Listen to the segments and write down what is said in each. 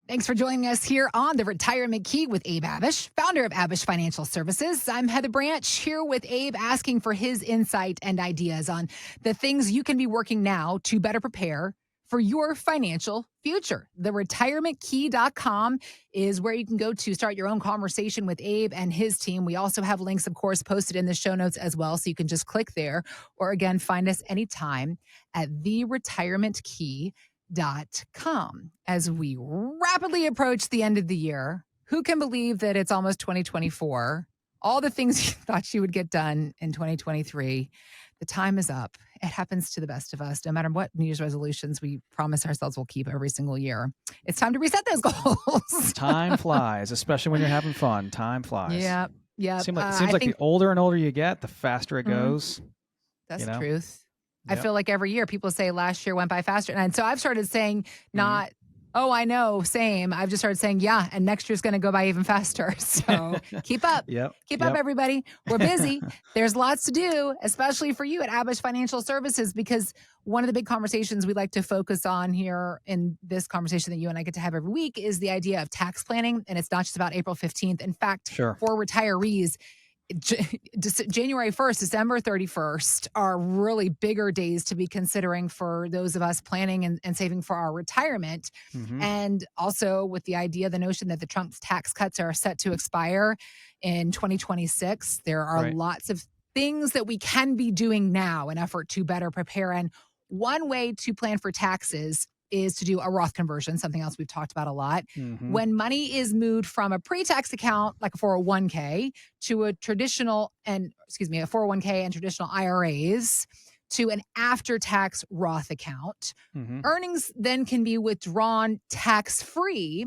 Thanks for joining us here on the Retirement Key with Abe Abish, founder of Abish Financial Services. I'm Heather Branch here with Abe, asking for his insight and ideas on the things you can be working now to better prepare for your financial future. The retirementkey.com is where you can go to start your own conversation with Abe and his team. We also have links, of course, posted in the show notes as well. So you can just click there, or again, find us anytime at theretirementkey.com. As we rapidly approach the end of the year, who can believe that it's almost 2024? All the things you thought you would get done in 2023, the time is up. It happens to the best of us, no matter what New Year's resolutions we promise ourselves we'll keep every single year. It's time to reset those goals. Time flies, especially when you're having fun. Time flies. Yeah. Seems like the older and older you get, the faster it goes. That's the truth. Yep. I feel like every year people say last year went by faster. And so I've started saying not, oh, I know, same. I've just started saying, yeah, and next year's going to go by even faster. So keep up. Keep up, everybody. We're busy. There's lots to do, especially for you at Abish Financial Services, because one of the big conversations we like to focus on here in this conversation that you and I get to have every week is the idea of tax planning. And it's not just about April 15th. In fact, for retirees, January 1st, December 31st are really bigger days to be considering for those of us planning and saving for our retirement. And also with the notion that the Trump's tax cuts are set to expire in 2026, there are lots of things that we can be doing now in effort to better prepare. And one way to plan for taxes is to do a Roth conversion, something else we've talked about a lot. When money is moved from a pre-tax account, like a 401k, to a 401k and traditional IRAs, to an after-tax Roth account. Earnings then can be withdrawn tax-free.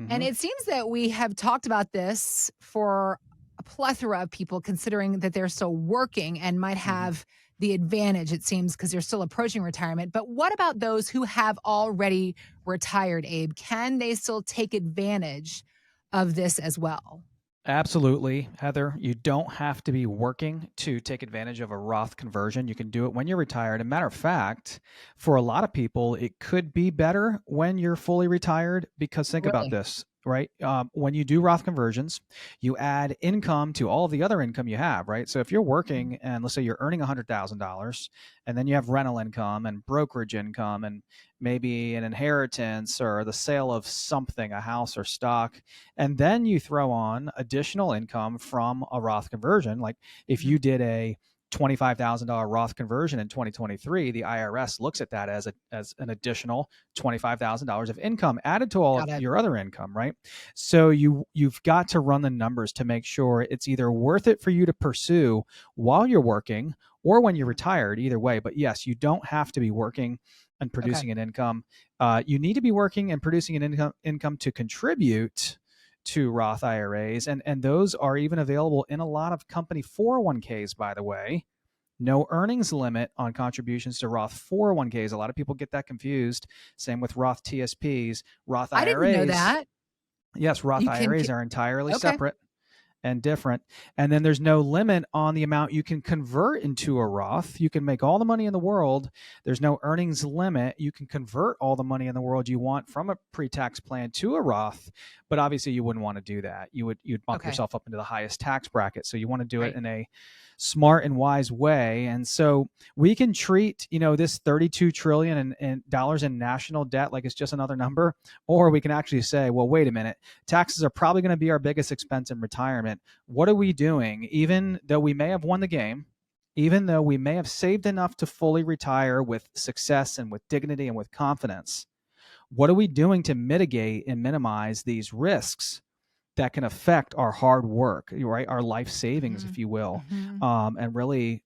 And it seems that we have talked about this for a plethora of people, considering that they're still working and might have the advantage, it seems, because they're still approaching retirement. But what about those who have already retired, Abe? Can they still take advantage of this as well? Absolutely, Heather. You don't have to be working to take advantage of a Roth conversion. You can do it when you're retired. As a matter of fact, for a lot of people, it could be better when you're fully retired, because think about this, right? When you do Roth conversions, you add income to all of the other income you have, right? So if you're working and let's say you're earning $100,000 and then you have rental income and brokerage income and maybe an inheritance or the sale of something, a house or stock, and then you throw on additional income from a Roth conversion. Like if you did a $25,000 Roth conversion in 2023, the IRS looks at that as an additional $25,000 of income added to all of your other income, right? So you've got to run the numbers to make sure it's either worth it for you to pursue while you're working or when you're retired, either way. But yes, you don't have to be working and producing an income. You need to be working and producing an income to contribute to Roth IRAs. And those are even available in a lot of company 401ks, by the way. No earnings limit on contributions to Roth 401ks. A lot of people get that confused. Same with Roth TSPs, Roth IRAs. I didn't know that. Yes, Roth IRAs are entirely separate and different. And then there's no limit on the amount you can convert into a Roth. You can make all the money in the world. There's no earnings limit. You can convert all the money in the world you want from a pre-tax plan to a Roth, but obviously you wouldn't want to do that. You'd bump yourself up into the highest tax bracket. So you want to do it in a smart and wise way. And so we can treat, this $32 trillion in dollars in national debt like it's just another number, or we can actually say, well, wait a minute, taxes are probably going to be our biggest expense in retirement. What are we doing? Even though we may have won the game, even though we may have saved enough to fully retire with success and with dignity and with confidence, what are we doing to mitigate and minimize these risks that can affect our hard work, right? Our life savings, if you will, and really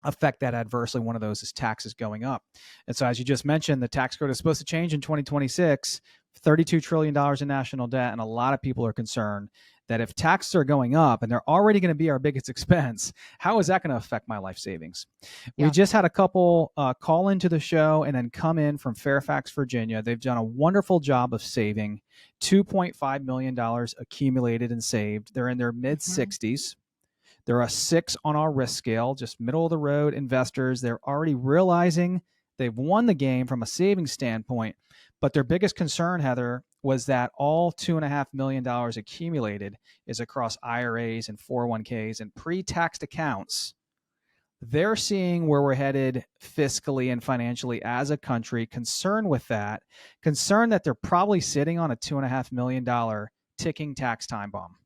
affect that adversely. One of those is taxes going up. And so as you just mentioned, the tax code is supposed to change in 2026, $32 trillion in national debt. And a lot of people are concerned that if taxes are going up and they're already going to be our biggest expense, how is that going to affect my life savings? We just had a couple call into the show and then come in from Fairfax, Virginia. They've done a wonderful job of saving $2.5 million accumulated and saved. They're in their mid 60s. They're a 6 on our risk scale, just middle of the road investors. They're already realizing they've won the game from a savings standpoint, But their biggest concern, Heather, was that all $2.5 million accumulated is across IRAs and 401ks and pre-taxed accounts. They're seeing where we're headed fiscally and financially as a country, concerned with that, concerned that they're probably sitting on a $2.5 million ticking tax time bomb,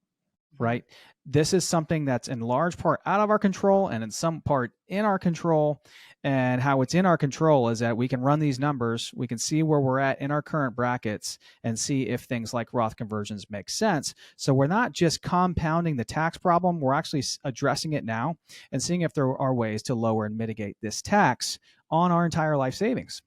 right? This is something that's in large part out of our control and in some part in our control. And how it's in our control is that we can run these numbers, we can see where we're at in our current brackets and see if things like Roth conversions make sense. So we're not just compounding the tax problem, we're actually addressing it now and seeing if there are ways to lower and mitigate this tax on our entire life savings.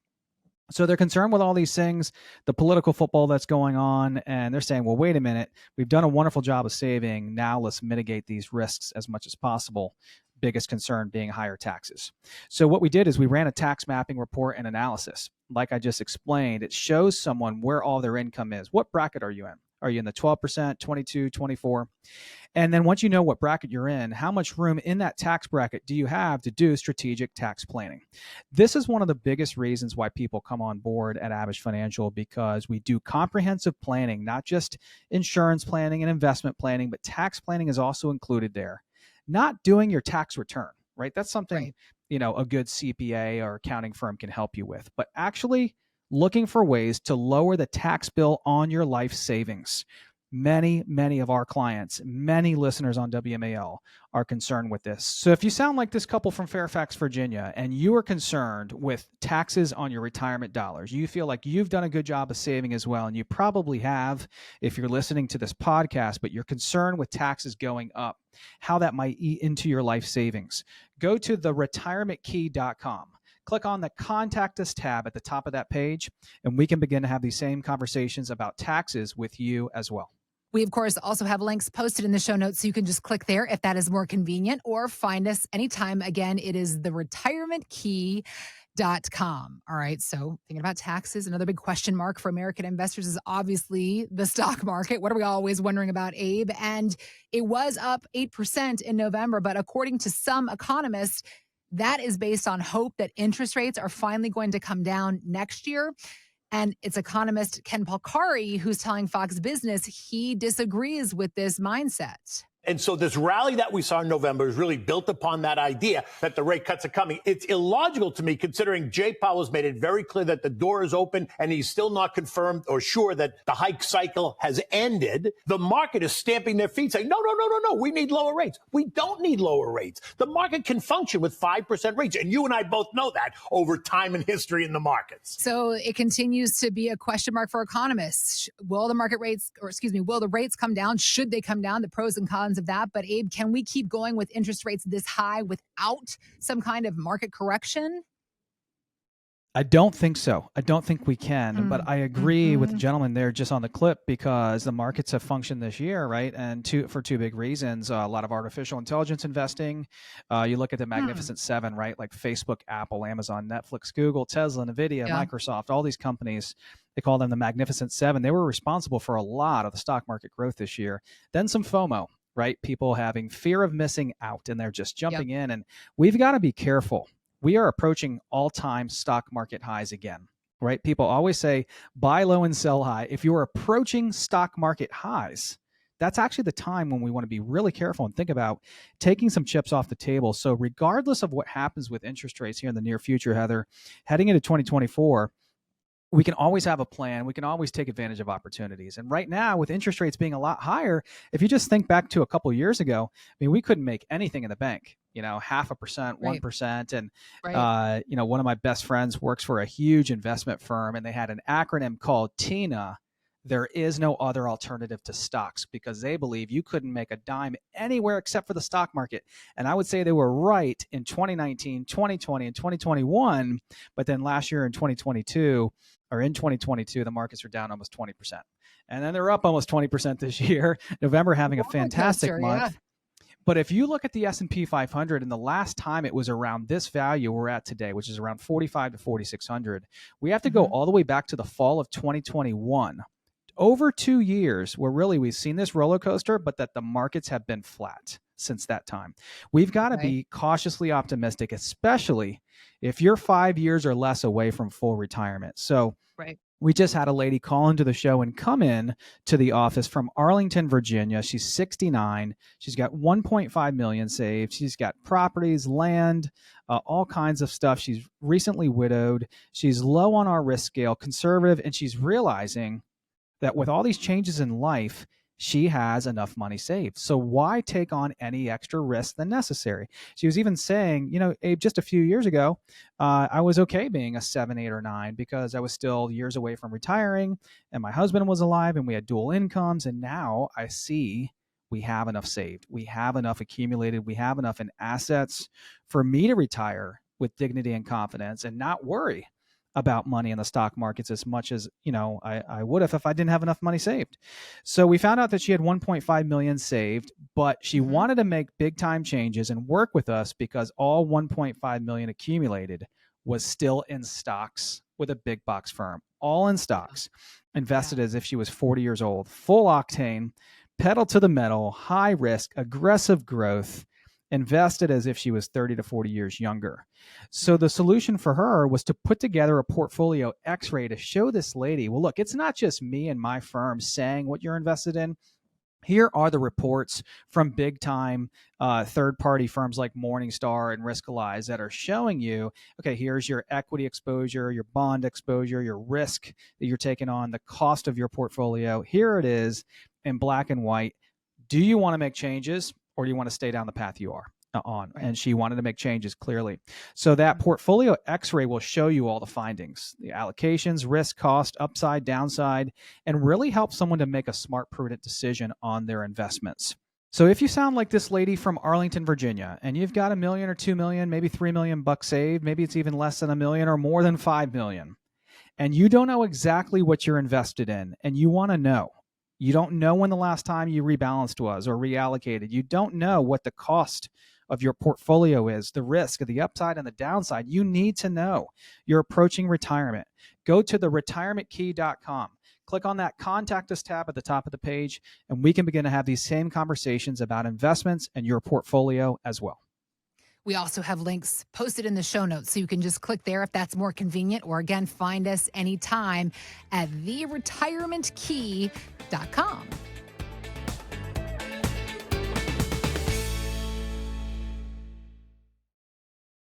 So they're concerned with all these things, the political football that's going on, and they're saying, well, wait a minute, we've done a wonderful job of saving. Now let's mitigate these risks as much as possible. Biggest concern being higher taxes. So what we did is we ran a tax mapping report and analysis. Like I just explained, it shows someone where all their income is. What bracket are you in? Are you in the 12%, 22, 24? And then once you know what bracket you're in, how much room in that tax bracket do you have to do strategic tax planning? This is one of the biggest reasons why people come on board at Abish Financial, because we do comprehensive planning, not just insurance planning and investment planning, but tax planning is also included there. Not doing your tax return, right? That's something, a good CPA or accounting firm can help you with, but actually looking for ways to lower the tax bill on your life savings. Many of our clients, many listeners on WMAL are concerned with this. So if you sound like this couple from Fairfax, Virginia, and you are concerned with taxes on your retirement dollars, you feel like you've done a good job of saving as well, and you probably have if you're listening to this podcast, but you're concerned with taxes going up, how that might eat into your life savings, go to theretirementkey.com. Click on the Contact Us tab at the top of that page, and we can begin to have these same conversations about taxes with you as well. We, of course, also have links posted in the show notes, so you can just click there if that is more convenient, or find us anytime. Again, it is theretirementkey.com. All right. So thinking about taxes, another big question mark for American investors is obviously the stock market. What are we always wondering about, Abe? And it was up 8% in November, but according to some economists, that is based on hope that interest rates are finally going to come down next year. And it's economist Ken Polcari who's telling Fox Business he disagrees with this mindset. And so this rally that we saw in November is really built upon that idea that the rate cuts are coming. It's illogical to me, considering Jay Powell has made it very clear that the door is open and he's still not confirmed or sure that the hike cycle has ended. The market is stamping their feet saying, no, we need lower rates. We don't need lower rates. The market can function with 5% rates. And you and I both know that over time and history in the markets. So it continues to be a question mark for economists. Will the rates come down? Should they come down? The pros and cons of that. But Abe, can we keep going with interest rates this high without some kind of market correction? I don't think so. I don't think we can, but I agree with the gentleman there just on the clip, because the markets have functioned this year, right? And for two big reasons, a lot of artificial intelligence investing. You look at the Magnificent Seven, right? Like Facebook, Apple, Amazon, Netflix, Google, Tesla, NVIDIA, Microsoft, all these companies, they call them the Magnificent Seven. They were responsible for a lot of the stock market growth this year. Then some FOMO, right? People having fear of missing out, and they're just jumping in. And we've got to be careful. We are approaching all-time stock market highs again, right? People always say buy low and sell high. If you're approaching stock market highs, that's actually the time when we want to be really careful and think about taking some chips off the table. So regardless of what happens with interest rates here in the near future, Heather, heading into 2024, we can always have a plan. We can always take advantage of opportunities. And right now, with interest rates being a lot higher, if you just think back to a couple of years ago, I mean, we couldn't make anything in the bank, 0.5%, 1%. And, one of my best friends works for a huge investment firm, and they had an acronym called TINA. There is no other alternative to stocks, because they believe you couldn't make a dime anywhere except for the stock market. And I would say they were right in 2019, 2020, and 2021. But then last year in 2022, the markets were down almost 20%. And then they're up almost 20% this year. November having a fantastic month. Yeah. But if you look at the S&P 500, and the last time it was around this value we're at today, which is around 45 to 4,600, we have to go all the way back to the fall of 2021. Over 2 years where really we've seen this roller coaster, but that the markets have been flat since that time. We've got to be cautiously optimistic, especially if you're 5 years or less away from full retirement. So We just had a lady call into the show and come in to the office from Arlington, Virginia. She's 69. She's got 1.5 million saved. She's got properties, land, all kinds of stuff. She's recently widowed. She's low on our risk scale, conservative, and she's realizing that with all these changes in life, she has enough money saved. So why take on any extra risk than necessary? She was even saying, Abe, just a few years ago, I was okay being a 7, 8, or 9 because I was still years away from retiring and my husband was alive and we had dual incomes. And now I see we have enough saved. We have enough accumulated. We have enough in assets for me to retire with dignity and confidence and not worry about money in the stock markets as much as I would have if I didn't have enough money saved. So we found out that she had 1.5 million saved, but she wanted to make big time changes and work with us because all 1.5 million accumulated was still in stocks with a big box firm, all in stocks, invested as if she was 40 years old, full octane, pedal to the metal, high risk, aggressive growth, invested as if she was 30 to 40 years younger. So the solution for her was to put together a portfolio x-ray to show this lady, well, look, it's not just me and my firm saying what you're invested in. Here are the reports from big time third-party firms like Morningstar and Riskalyze that are showing you, okay, here's your equity exposure, your bond exposure, your risk that you're taking on, the cost of your portfolio. Here it is in black and white. Do you want to make changes or do you want to stay down the path you are on? Right. And she wanted to make changes clearly. So that portfolio x-ray will show you all the findings, the allocations, risk, cost, upside, downside, and really help someone to make a smart, prudent decision on their investments. So if you sound like this lady from Arlington, Virginia, and you've got $1 million or $2 million, maybe $3 million saved, maybe it's even less than $1 million or more than $5 million, and you don't know exactly what you're invested in, and you want to know, you don't know when the last time you rebalanced was or reallocated. You don't know what the cost of your portfolio is, the risk of the upside and the downside. You need to know. You're approaching retirement. Go to theretirementkey.com. Click on that Contact Us tab at the top of the page, and we can begin to have these same conversations about investments and your portfolio as well. We also have links posted in the show notes, so you can just click there if that's more convenient, or again, find us anytime at theretirementkey.com.